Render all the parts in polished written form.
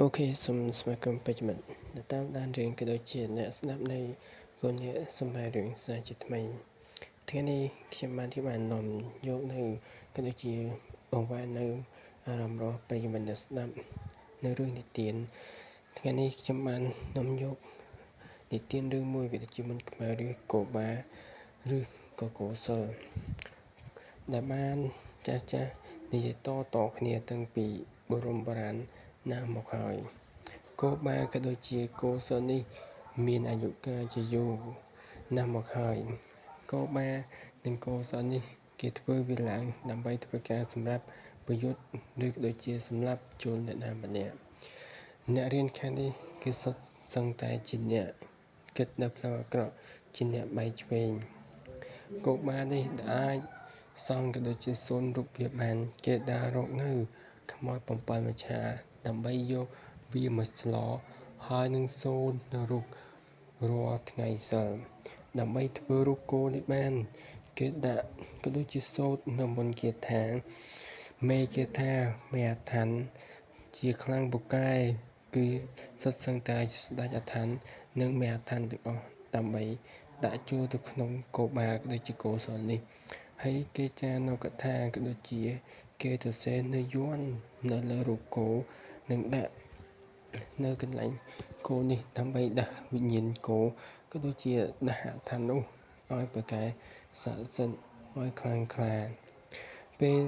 អូខេសូមស្វាគមន៍បច្ចុប្បន្ននៅតាមដានរឿងក៏ដូចជាអ្នកស្ដាប់នៃគូអ្នកសម្ភាររឿងសាជាថ្មីថ្ងៃនេះខ្ញុំបាននាំយកនៅក៏ដូចជាបង្វែរនៅអារម្មណ៍របស់ប្រិយមិត្តអ្នកស្ដាប់នៅរឿងនិទានថ្ងៃនេះខ្ញុំបាននាំយកនិទានរឿងមួយក៏ដូចជាមុនខ្មែរឬកូបាឬក៏កូសិលដែលបានចាស់និយាយតគ្នាតាំងពីបរមបុរាណណាស់មកហើយគោបាក៏ដូចជាគោសិលនេះមានអាយុកាលជាយូរណាស់មកហើយគោបានិងគោសិលនេះគេធ្វើវាឡើងដើម្បីធ្វើការសម្រាប់ប្រយុទ្ធឬក៏ដូចជាសម្រាប់ចូលអ្នកណាម្នាក់អ្នករៀនខាងនេះគឺសុទ្ធសឹងតែជាអ្នកគិតនៅផ្លូវអាក្រក់ជាអ្នកបែកឆ្វេងគោបានេះអាចសង់ក៏ដូចជាសូនរូបភាពបានគេដើររកនៅខ្មោច7មច្ឆាដើម្បីយកវាមកស្លហើយនឹងសូននៅរូបរាល់ថ្ងៃសិលដើម្បីធ្វើរូបគោនេះបានគេដាក់ក៏ដូចជាសូត្រនៅមុនគាថាមេគាថាមេអដ្ឋានជាខ្លាំងពូកែគឺសិតសឹងតែស្ដេចអដ្ឋាននិងមេអដ្ឋានទាំងអស់ដើម្បីដាក់ចូលទៅក្នុងគោបាក៏ដូចជាគោសិលនេះហើយគេចារនៅកថាក៏ដូចជាគេទៅសេនៅយ័ន្តនៅលើរូបគោនិងដាក់នៅកន្លែងគោនេះដើម្បីដាស់វិញ្ញាណគោក៏ដូចជាដាស់អដ្ឋាននោះឲ្យប្រកែស័ក្តិសិទ្ធិឲ្យខ្លាំងក្លាពេល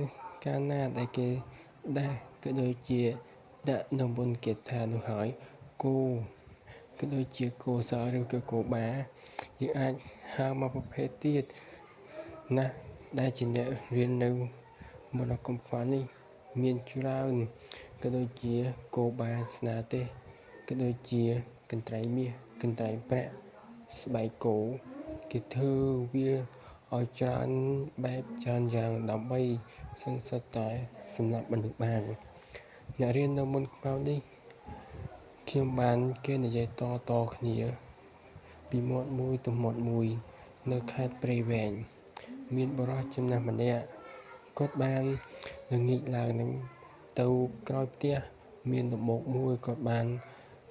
កាលណាដែលគេដាស់ក៏ដូចជាដាក់នៅមុនគេថានោះហើយគោក៏ដូចជាគោសឬក៏គោបាយើងអាចហៅមកប្រភេទទៀតណាដែលជាអ្នករៀននៅមនោគមខ្វល់នេះមានច្រើនក៏ដូចជាគោបាស្នាទេក៏ដូចជាកន្ត្រៃមាសកន្ត្រៃប្រាក់ស្បែកគោគេធ្វើវាឲ្យច្រើនបែបច្រើនយ៉ាងដើម្បីសង្កត់តែសម្រាប់មនុស្សបានអ្នករៀននៅមុនខ្មៅនេះខ្ញុំបានគេនិយាយតគ្នាពីមាត់មួយទៅមាត់មួយនៅខេត្តព្រៃវែងមានបរិសុទ្ធចំណាស់ម្នាក់គាត់បានល្ងាចឡើងនឹងទៅក្រោយផ្ទះមានដំបូកមួយគាត់បាន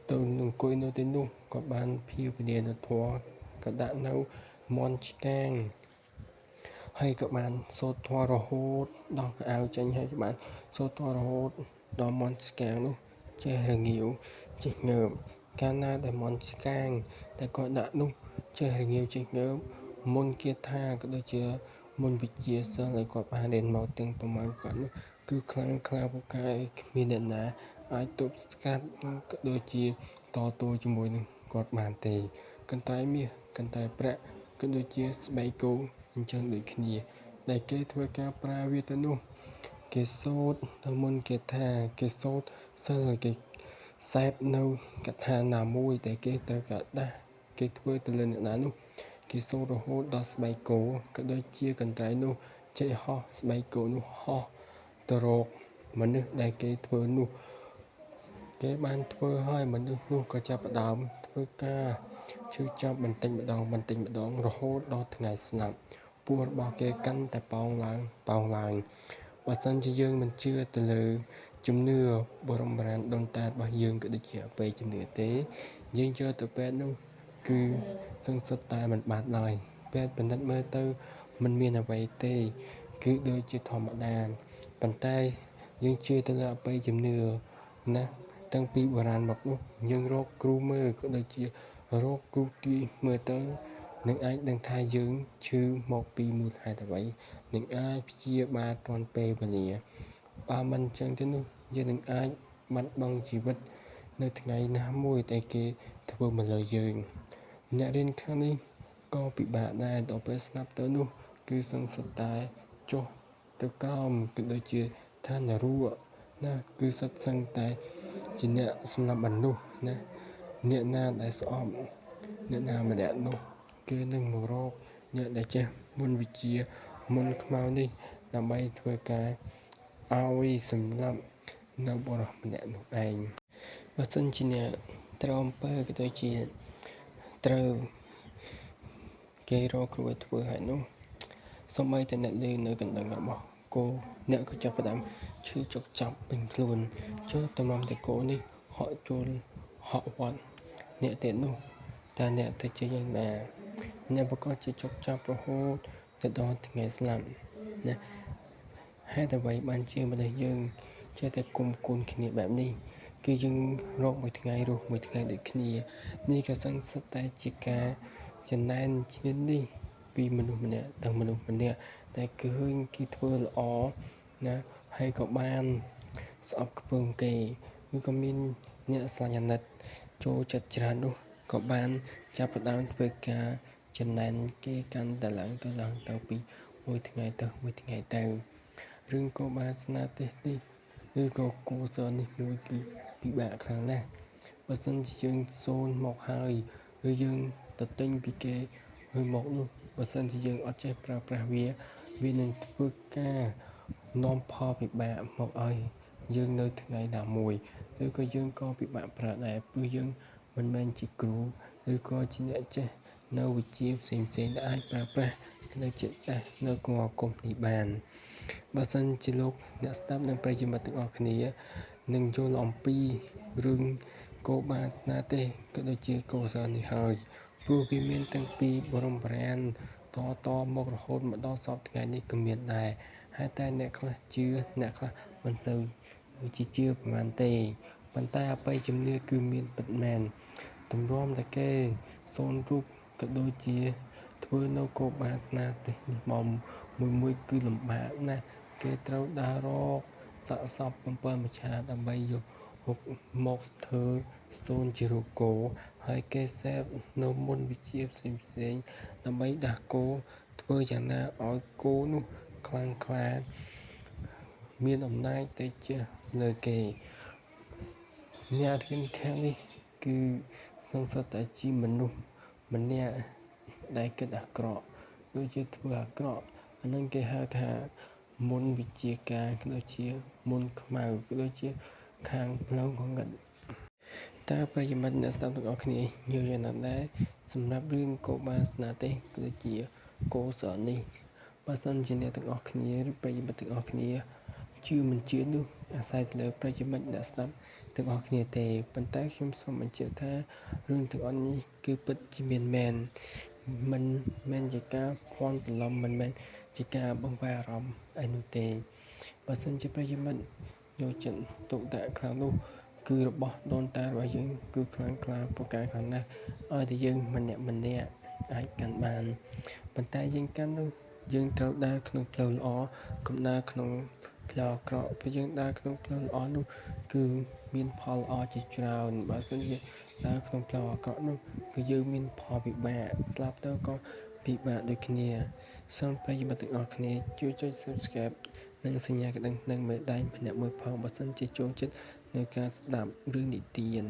ទៅអង្គុយនៅទីនោះគាត់បានភាវនានុធម៌ក៏ដាក់នៅមន់ឆ្កាងហើយក៏បានសូត្រធម៌រហូតដល់កៅអៅចេញហើយក៏បានសូត្រធម៌រហូតដល់មន់ឆ្កាងនោះចេះរងាវចេះងើបកាលណាដែលមន់ឆ្កាងដែលគាត់ដាក់នោះចេះរងាវចេះងើបមុនគាថាក៏ដូចជាមុនវិជាសិលឲ្យគាត់បានរៀនមកទាំងប្រមាណគាត់នោះគឺខ្លាំងក្លាពូកែគ្មានអ្នកណាអាចទប់ស្កាត់ក៏ដូចជាតទល់ជាមួយនឹងគាត់បានទេកន្ត្រៃមាសកន្ត្រៃប្រាក់ក៏ដូចជាស្បែកគោអញ្ចឹងដូចគ្នាដែលគេធ្វើការប្រើវាទៅនោះគេសូត្រទៅមុនគេថាគេសូត្រសិលគេសែបនៅកថាណាមួយដែលគេត្រូវការដាស់គេធ្វើទៅលើអ្នកណានោះគេសូត្ររហូតដល់ស្បែកគោក៏ដូចជាកន្ត្រៃនោះចេះហោះស្បែកគោនោះហោះទៅរកមនុស្សដែលគេធ្វើនោះគេបានធ្វើឲ្យមនុស្សនោះក៏ចាប់ផ្ដើមធ្វើការឈឺចាប់បន្តិចម្ដងរហូតដល់ថ្ងៃស្លាប់ពោះរបស់គេកាន់តែប៉ោងឡើងបើសិនជាយើងមិនជឿទៅលើជំនឿបរមបុរាណដូនតារបស់យើងក៏ដូចជាអបិយជំនឿទេយើងយកទៅពេទ្យនោះគឺសឹងសុទ្ធតែមិនបានឡើយពេទ្យបណ្ឌិតមើលទៅមិនមានអ្វីទេគឺដូចជាធម្មតាប៉ុន្តែយើងជឿទៅលើអបិយជំនឿណាតាំងពីបុរាណមកនោះយើងរកគ្រូមើលក៏ដូចជារកគ្រូទាយមើលទៅនឹងអាចដឹងថាយើងឈឺមកពីមូលហេតុអ្វីនឹងអាចព្យាបាលទាន់ពេលវេលាបើមិនចឹងទេនោះយើងនឹងអាចបាត់បង់ជីវិតនៅថ្ងៃណាមួយដែលគេធ្វើមកលើយើងអ្នករៀនខាងនេះក៏ពិបាកដែរដល់ពេលស្លាប់ទៅនោះគឺសង្ស័យតែចុះទៅក្រោមគឺដូចជាឋាននរកណាគឺសិតសឹងតែជាអ្នកសម្លាប់មនុស្សណាអ្នកណាដែលស្អប់អ្នកណាម្នាក់នោះគេនឹងមករកអ្នកដែលចេះមុនវិជាមុនខ្មៅនេះដើម្បីធ្វើការឲ្យសម្លាប់នៅបរិសុទ្ធម្នាក់នោះឯងបើសិនជាអ្នកត្រូវអំពើក៏ដូចជាត្រូវគេរកគ្រូឲ្យធ្វើឲ្យនោះសូម្បីតែអ្នកលេងនៅកណ្ដឹងរបស់គោអ្នកក៏ចាប់ផ្ដើមឈឺចុកចាប់ពេញខ្លួនចូលតំណតែគោនេះ họចូលហក់វត្តអ្នកទៀតនោះតើអ្នកទៅជាយ៉ាងណាអ្នកប្រកាសជាជោគចាប់រហូតទៅដល់ថ្ងៃស្លាប់ណាហេតុអ្វីបានជាមនុស្សយើងចេះតែគុំគួនគ្នាបែបនេះគឺយើងរកមួយថ្ងៃរស់មួយថ្ងៃដូចគ្នានេះក៏សឹងសុទ្ធតែជាការចំណែនឈ្នានីសពីមនុស្សម្នាក់ដល់មនុស្សម្នាក់តែឃើញគេធ្វើល្អណាហើយក៏បានស្អប់ខ្ពើមគេឬក៏មានអ្នកស្រឡាញ់អាណិតចូលចិត្តច្រើននោះក៏បានចាប់ផ្ដើមធ្វើការចំណែនគេកាន់តែឡើងទៅពីមួយថ្ងៃទៅមួយថ្ងៃទៅរឿងកុមារស្នេហ៍ទេសនេះឬក៏គូសរនេះមួយគឺពិបាកខ្លាំងណាស់បើសិនជាយើងសូនមកហើយឬយើងទៅទិញពីគេហើយមកនោះបើសិនជាយើងអត់ចេះប្រើប្រាស់វានឹងធ្វើការនាំផលពិបាកមកឲ្យយើងនៅថ្ងៃណាមួយឬក៏យើងក៏ពិបាកប្រើដែរព្រោះយើងមិនមែនជាគ្រូឬក៏ជាអ្នកចេះនៅវិជ្ជាផ្សេងៗដែលអាចប្រើប្រាស់នៅចិត្តដាស់នៅក្នុងអាគមនេះបានបើសិនជាលោកអ្នកស្ដាប់និងប្រិយមិត្តទាំងអស់គ្នានឹងយល់អំពីរឿងកុមារស្នេហ៍ទេសក៏ដូចជាកុសលនេះហើយព្រោះវាមានតាំងពីបរមបុរាណតមករហូតមកដល់សពថ្ងៃនេះក៏មានដែរហើយតែអ្នកខ្លះជឿអ្នកខ្លះមិនសូវជាជឿប្រហែលទេប៉ុន្តែអបិយជំនឿគឺមានពិតមែនទម្រាំតែគេសូនរូបក៏ដូចជាធ្វើនៅកុមារស្នេហ៍ទេសនេះមកមួយគឺលំបាកណាស់គេត្រូវដើររកសាកសព7មច្ឆាដើម្បីយកមកធ្វើសូនជារូបគោហើយគេសេពនៅមុនវិជាផ្សេងដើម្បីដាស់គោធ្វើយ៉ាងណាឲ្យគោនោះខ្លាំងក្លាមានអំណាចទៅជះលើគេអ្នករៀនខាងនេះគឺសង្ស័យតែជាមនុស្សម្នាក់ដែលគិតអាក្រក់ដូចជាធ្វើអាក្រក់អានឹងគេហៅថាមុនវិជាការក៏ដូចជាមុនខ្មៅក៏ដូចជាខាងផ្លូវងងឹតតើប្រិយមិត្តអ្នកស្ដាប់ទាំងអស់គ្នាយល់យ៉ាងណាដែរសម្រាប់រឿងកុមារស្នេហ៍ទេសក៏ដូចជាកុសលនេះបើសិនជាអ្នកទាំងអស់គ្នាឬប្រិយមិត្តទាំងអស់គ្នាជឿមិនជឿនោះអាស្រ័យទៅលើប្រិយមិត្តអ្នកស្ដាប់ទាំងអស់គ្នាទេប៉ុន្តែខ្ញុំសូមបញ្ជាក់ថារឿងទាំងអស់នេះគឺពិតជាមានមែនមិនមែនជាការភ័ន្តច្រឡំមិនមែនជាការបង្វែរអារម្មណ៍អីនោះទេបើសិនជាប្រិយមិត្តយកចិត្តទុកដាក់ខ្លាំងនោះគឺរបស់ដូនតារបស់យើងគឺខ្លាំងក្លាពូកែខ្លាំងណាស់ឲ្យតែយើងម្នាក់អាចកាន់បានប៉ុន្តែយើងកាន់នោះយើងត្រូវដើរក្នុងផ្លូវល្អកុំដើរក្នុងផ្លូវអាក្រក់ព្រោះយើងដើរក្នុងផ្លូវល្អនោះគឺមានផលល្អជាច្រើនបើសិនជាដើរក្នុងផ្លូវអាក្រក់នោះគឺយើងមានផលពិបាកស្លាប់ទៅក៏ពិបាកដូចគ្នាសូមប្រិយមិត្តទាំងអស់គ្នាជួយចុច Subscribe និងសញ្ញាកណ្ដឹងនឹងមេដៃម្នាក់មួយផងបើសិនជាចូលចិត្តនៅការស្ដាប់រឿងនិទាន